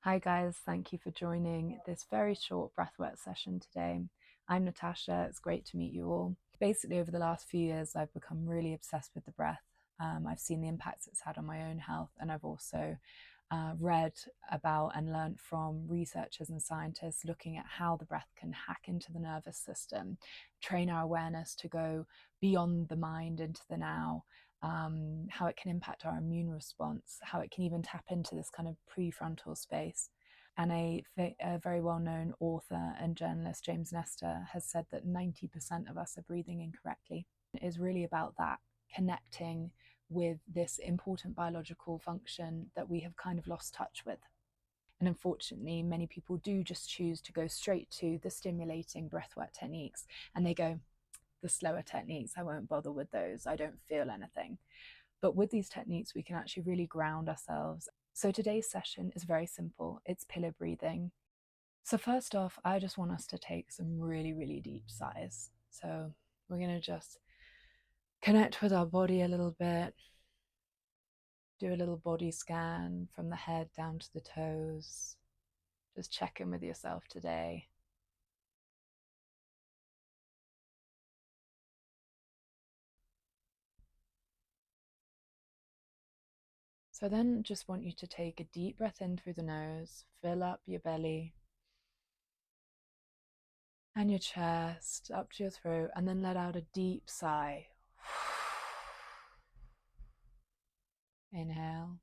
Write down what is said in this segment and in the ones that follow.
Hi guys, thank you for joining this very short breathwork session today. I'm Natasha, it's great to meet you all. Basically, over the last few years, I've become really obsessed with the breath. I've seen the impacts it's had on my own health, and I've also read about and learned from researchers and scientists looking at how the breath can hack into the nervous system, train our awareness to go beyond the mind into the now, how it can impact our immune response, how it can even tap into this kind of prefrontal space. And a very well-known author and journalist, James Nestor, has said that 90% of us are breathing incorrectly. It is really about that, connecting with this important biological function that we have kind of lost touch with. And unfortunately, many people do just choose to go straight to the stimulating breathwork techniques, and they go, the slower techniques, I won't bother with those, I don't feel anything. But with these techniques, we can actually really ground ourselves. So today's session is very simple. It's pillar breathing. So first off, I just want us to take some really, really deep sighs. So we're going to just connect with our body a little bit, do a little body scan from the head down to the toes. Just check in with yourself today. So then just want you to take a deep breath in through the nose, fill up your belly and your chest up to your throat, and then let out a deep sigh. Inhale.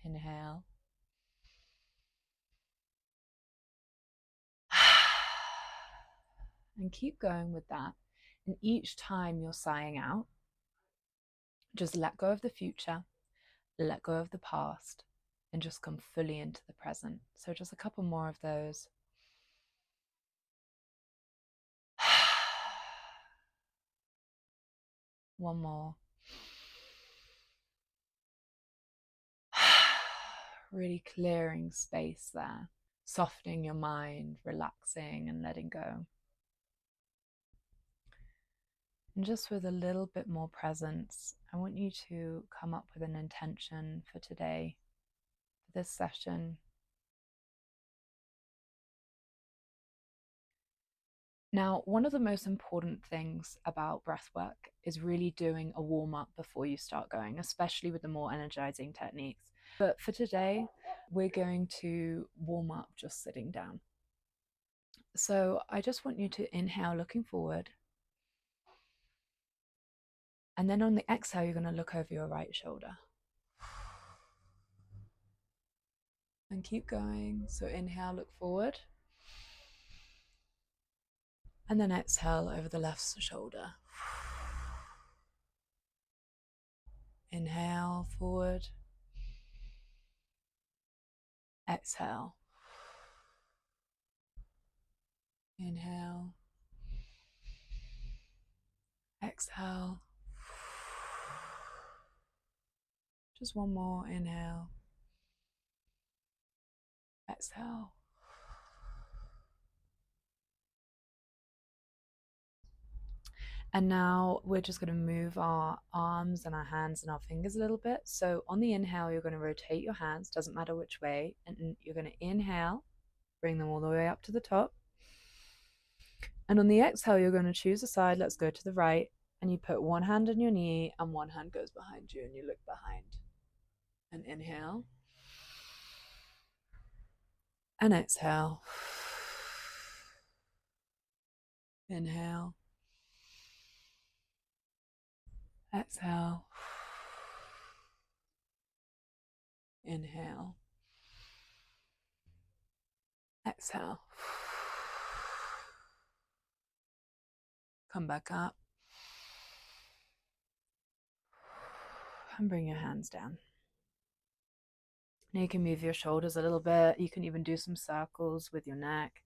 Inhale. And keep going with that. And each time you're sighing out, just let go of the future, let go of the past, and just come fully into the present. So just a couple more of those. One more. Really clearing space there, softening your mind, relaxing and letting go. And just with a little bit more presence, I want you to come up with an intention for today, for this session. Now, one of the most important things about breath work is really doing a warm up before you start going, especially with the more energizing techniques. But for today, we're going to warm up just sitting down. So I just want you to inhale, looking forward. And then on the exhale, you're going to look over your right shoulder. And keep going. So inhale, look forward. And then exhale over the left shoulder. Inhale, forward. Exhale. Inhale. Exhale. Just one more. Inhale. Exhale. And now we're just going to move our arms and our hands and our fingers a little bit. So on the inhale, you're going to rotate your hands, doesn't matter which way, and you're going to inhale, bring them all the way up to the top. And on the exhale, you're going to choose a side. Let's go to the right. And you put one hand on your knee and one hand goes behind you and you look behind. And inhale. And exhale. Inhale. Exhale. Inhale. Exhale. Come back up. And bring your hands down. Now you can move your shoulders a little bit. You can even do some circles with your neck.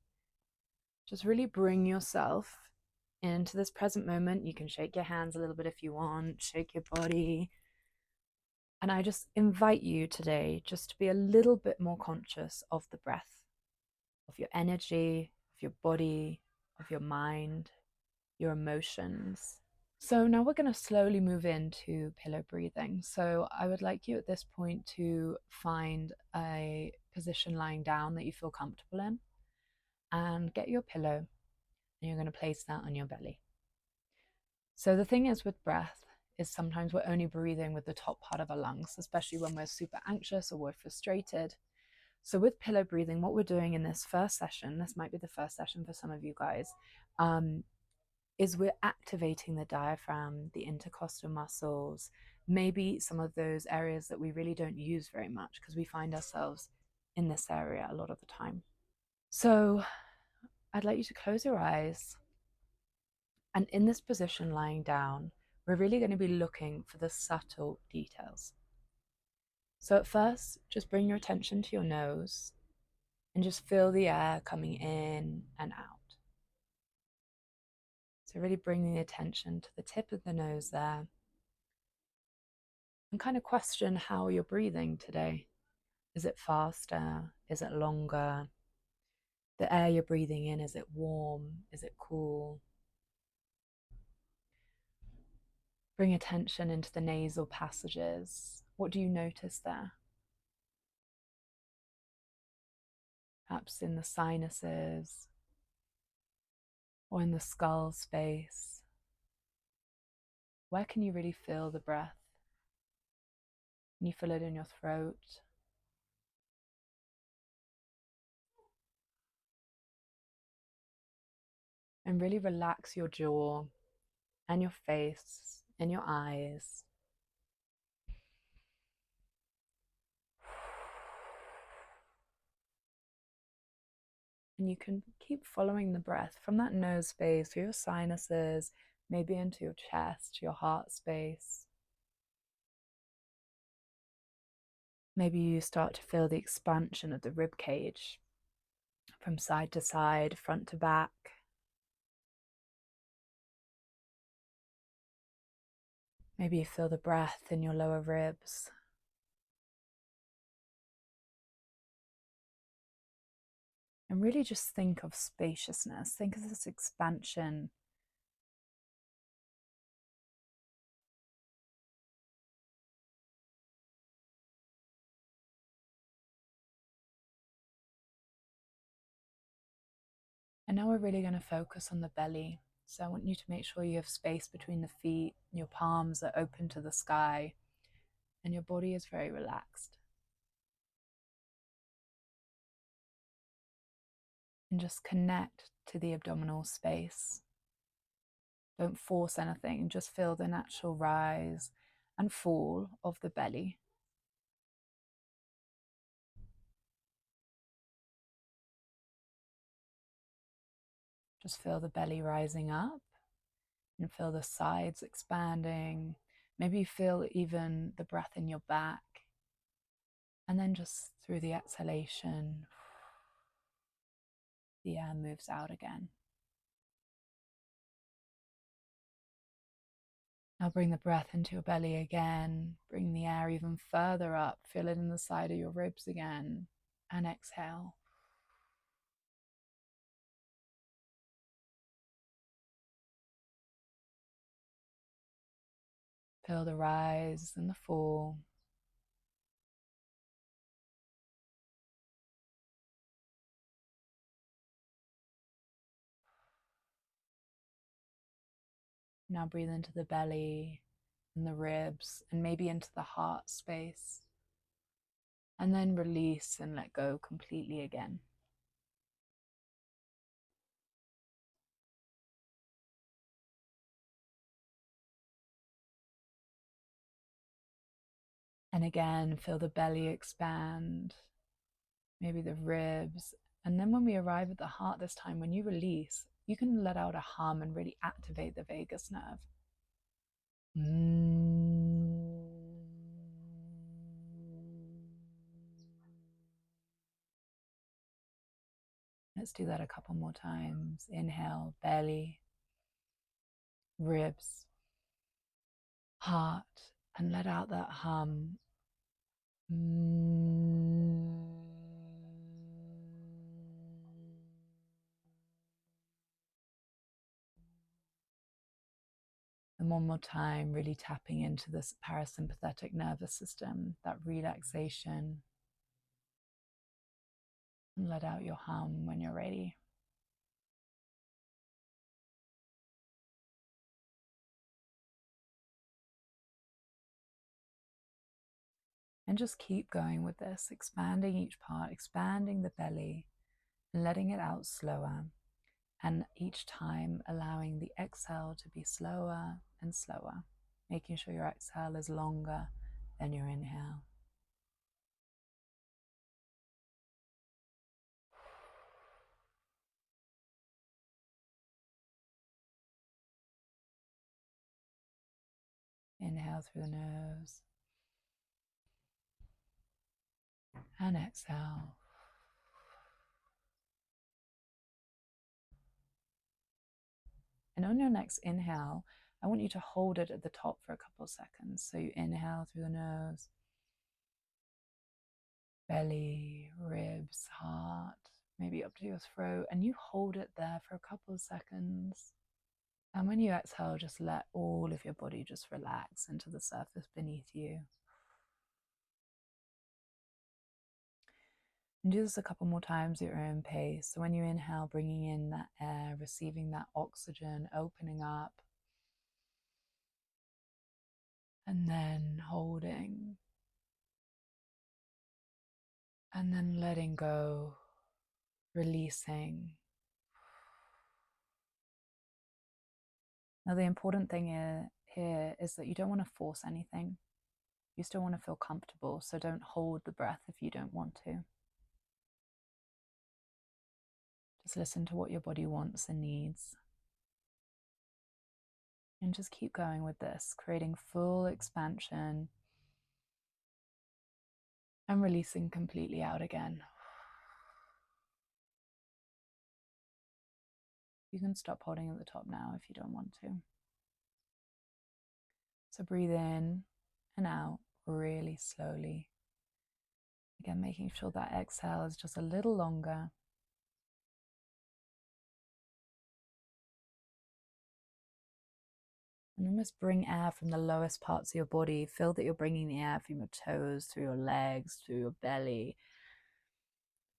Just really bring yourself into this present moment. You can shake your hands a little bit if you want, shake your body. And I just invite you today just to be a little bit more conscious of the breath, of your energy, of your body, of your mind, your emotions. So now we're going to slowly move into pillow breathing. So I would like you at this point to find a position lying down that you feel comfortable in and get your pillow and you're going to place that on your belly. So the thing is with breath is sometimes we're only breathing with the top part of our lungs, especially when we're super anxious or we're frustrated. So with pillow breathing, what we're doing in this first session, this might be the first session for some of you guys, is we're activating the diaphragm, the intercostal muscles, maybe some of those areas that we really don't use very much because we find ourselves in this area a lot of the time. So I'd like you to close your eyes. And in this position, lying down, we're really going to be looking for the subtle details. So at first, just bring your attention to your nose and just feel the air coming in and out. So really bringing the attention to the tip of the nose there and kind of question how you're breathing today. Is it faster? Is it longer? The air you're breathing in, is it warm? Is it cool? Bring attention into the nasal passages. What do you notice there? Perhaps in the sinuses or in the skull space. Where can you really feel the breath? Can you feel it in your throat? And really relax your jaw and your face and your eyes. And you can keep following the breath from that nose space through your sinuses, maybe into your chest, your heart space. Maybe you start to feel the expansion of the rib cage from side to side, front to back. Maybe you feel the breath in your lower ribs. And really just think of spaciousness. Think of this expansion. And now we're really going to focus on the belly. So I want you to make sure you have space between the feet, your palms are open to the sky, and your body is very relaxed. And just connect to the abdominal space. Don't force anything, just feel the natural rise and fall of the belly. Just feel the belly rising up and feel the sides expanding. Maybe you feel even the breath in your back. And then just through the exhalation, the air moves out again. Now bring the breath into your belly again. Bring the air even further up. Feel it in the side of your ribs again. And exhale. Feel the rise and the fall. Now breathe into the belly and the ribs and maybe into the heart space. And then release and let go completely again. And again, feel the belly expand, maybe the ribs. And then when we arrive at the heart this time, when you release, you can let out a hum and really activate the vagus nerve. Let's do that a couple more times. Inhale, belly, ribs, heart, and let out that hum. And one more time, really tapping into this parasympathetic nervous system, that relaxation. And let out your hum when you're ready. And just keep going with this, expanding each part, expanding the belly, and letting it out slower. And each time allowing the exhale to be slower and slower, making sure your exhale is longer than your inhale. Inhale through the nose and exhale. And on your next inhale, I want you to hold it at the top for a couple of seconds. So you inhale through the nose, belly, ribs, heart, maybe up to your throat, and you hold it there for a couple of seconds. And when you exhale, just let all of your body just relax into the surface beneath you. And do this a couple more times at your own pace. So when you inhale, bringing in that air, receiving that oxygen, opening up, and then holding, and then letting go, releasing. Now, the important thing here is that you don't want to force anything. You still want to feel comfortable, so don't hold the breath if you don't want to. Just listen to what your body wants and needs. And just keep going with this, creating full expansion and releasing completely out again. You can stop holding at the top now if you don't want to. So breathe in and out really slowly. Again, making sure that exhale is just a little longer. And almost bring air from the lowest parts of your body. Feel that you're bringing the air from your toes, through your legs, through your belly,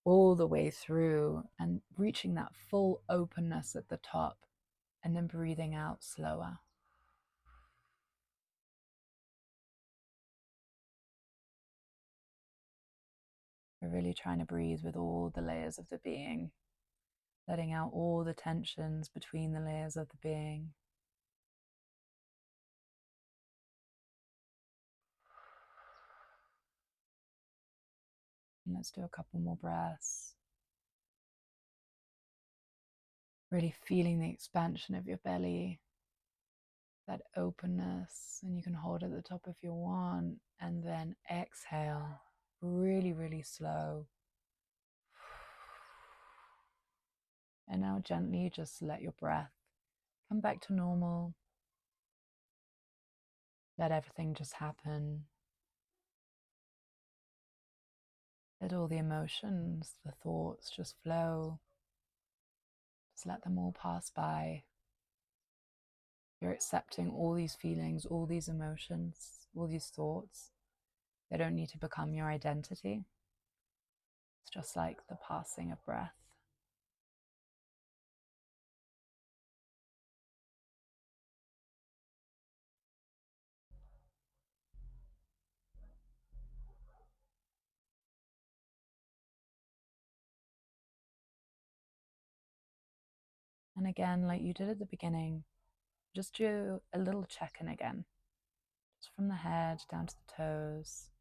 all the way through, and reaching that full openness at the top, and then breathing out slower. We're really trying to breathe with all the layers of the being, letting out all the tensions between the layers of the being. And let's do a couple more breaths. Really feeling the expansion of your belly, that openness, and you can hold at the top if you want, and then exhale, really, really slow. And now gently just let your breath come back to normal. Let everything just happen. Let all the emotions, the thoughts just flow. Just let them all pass by. You're accepting all these feelings, all these emotions, all these thoughts. They don't need to become your identity. It's just like the passing of breath. And again, like you did at the beginning, just do a little check-in again. Just from the head down to the toes.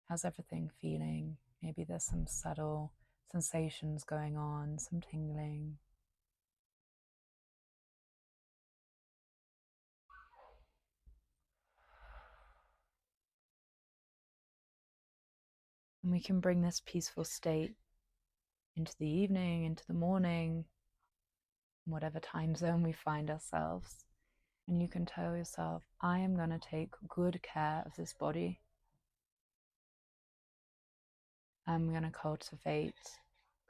How's everything feeling? Maybe there's some subtle sensations going on, some tingling. And we can bring this peaceful state into the evening, into the morning, whatever time zone we find ourselves. And you can tell yourself, I am going to take good care of this body. I'm going to cultivate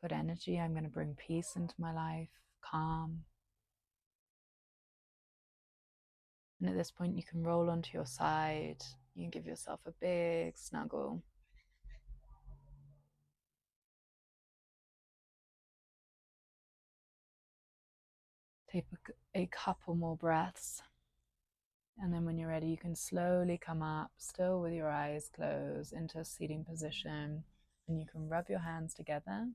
good energy. I'm going to bring peace into my life, calm. And at this point, you can roll onto your side. You can give yourself a big snuggle. Take a couple more breaths. And then when you're ready, you can slowly come up, still with your eyes closed, into a seating position. And you can rub your hands together.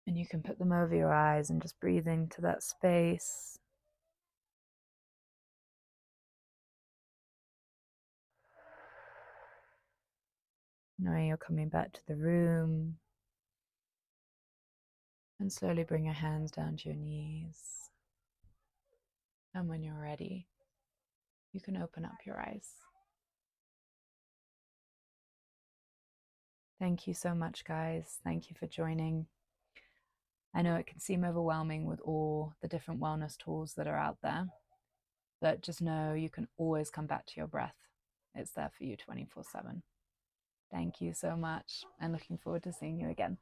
And you can put them over your eyes and just breathe into that space. Knowing you're coming back to the room. And slowly bring your hands down to your knees. And when you're ready, you can open up your eyes. Thank you so much, guys. Thank you for joining. I know it can seem overwhelming with all the different wellness tools that are out there, but just know you can always come back to your breath. It's there for you 24/7. Thank you so much, and looking forward to seeing you again.